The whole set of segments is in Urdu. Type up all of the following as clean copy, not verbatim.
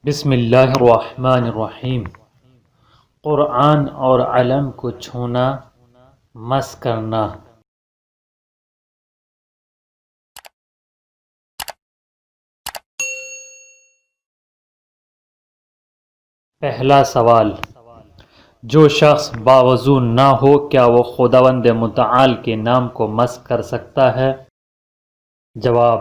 بسم اللہ الرحمن الرحیم۔ قرآن اور علم کو چھونا، مس کرنا۔ پہلا سوال، جو شخص باوضو نہ ہو کیا وہ خداوند متعال کے نام کو مس کر سکتا ہے؟ جواب،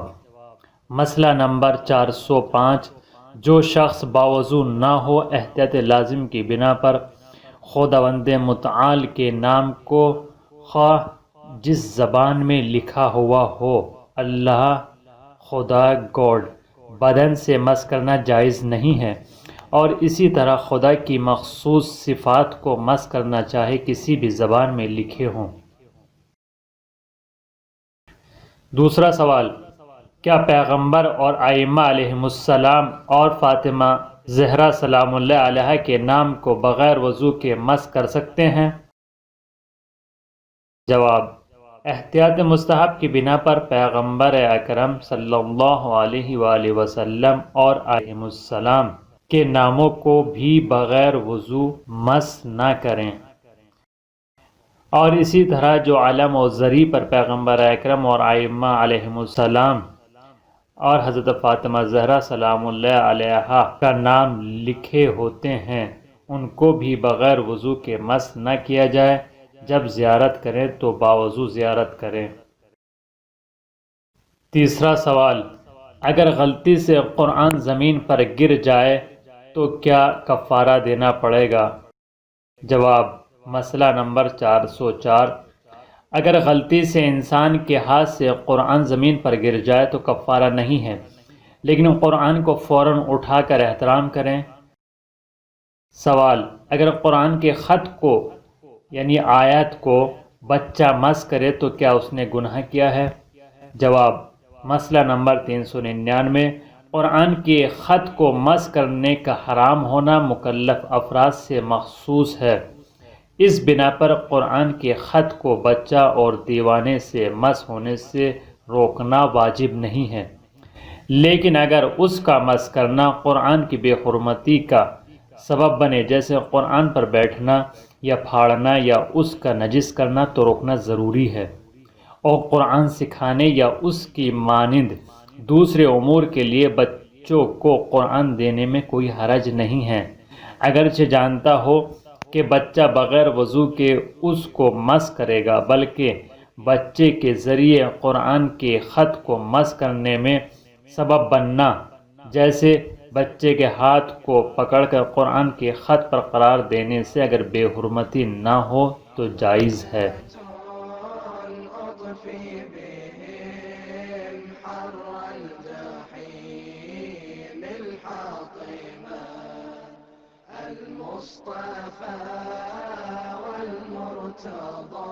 مسئلہ نمبر 405، جو شخص باوضو نہ ہو احتیاط لازم کی بنا پر خداوند متعال کے نام کو خواہ جس زبان میں لکھا ہوا ہو، اللہ، خدا، گاڈ، بدن سے مس کرنا جائز نہیں ہے، اور اسی طرح خدا کی مخصوص صفات کو مس کرنا چاہے کسی بھی زبان میں لکھے ہوں۔ دوسرا سوال، کیا پیغمبر اور ائمہ علیہم السلام اور فاطمہ زہرا سلام اللہ علیہا کے نام کو بغیر وضو کے مس کر سکتے ہیں؟ جواب، احتیاط مستحب کی بنا پر پیغمبر اکرم صلی اللہ علیہ وآلہ وسلم اور علیہم السلام کے ناموں کو بھی بغیر وضو مس نہ کریں، اور اسی طرح جو علم و زری پر پیغمبر اکرم اور ائمہ علیہم السلام اور حضرت فاطمہ زہرا سلام اللہ علیہا کا نام لکھے ہوتے ہیں ان کو بھی بغیر وضو کے مس نہ کیا جائے، جب زیارت کریں تو باوضو زیارت کریں۔ تیسرا سوال، اگر غلطی سے قرآن زمین پر گر جائے تو کیا کفارہ دینا پڑے گا؟ جواب، مسئلہ نمبر 404، اگر غلطی سے انسان کے ہاتھ سے قرآن زمین پر گر جائے تو کفارہ نہیں ہے، لیکن قرآن کو فوراً اٹھا کر احترام کریں۔ سوال، اگر قرآن کے خط کو یعنی آیت کو بچہ مس کرے تو کیا اس نے گناہ کیا ہے؟ جواب، مسئلہ نمبر 399، قرآن کے خط کو مس کرنے کا حرام ہونا مکلف افراد سے مخصوص ہے، اس بنا پر قرآن کے خط کو بچہ اور دیوانے سے مس ہونے سے روکنا واجب نہیں ہے، لیکن اگر اس کا مس کرنا قرآن کی بے حرمتی کا سبب بنے، جیسے قرآن پر بیٹھنا یا پھاڑنا یا اس کا نجس کرنا، تو روکنا ضروری ہے، اور قرآن سکھانے یا اس کی مانند دوسرے امور کے لیے بچوں کو قرآن دینے میں کوئی حرج نہیں ہے، اگرچہ جانتا ہو کہ بچہ بغیر وضو کے اس کو مس کرے گا، بلکہ بچے کے ذریعے قرآن کے خط کو مس کرنے میں سبب بننا، جیسے بچے کے ہاتھ کو پکڑ کر قرآن کے خط پر قرار دینے سے اگر بے حرمتی نہ ہو تو جائز ہے۔ المصطفى والمرتضى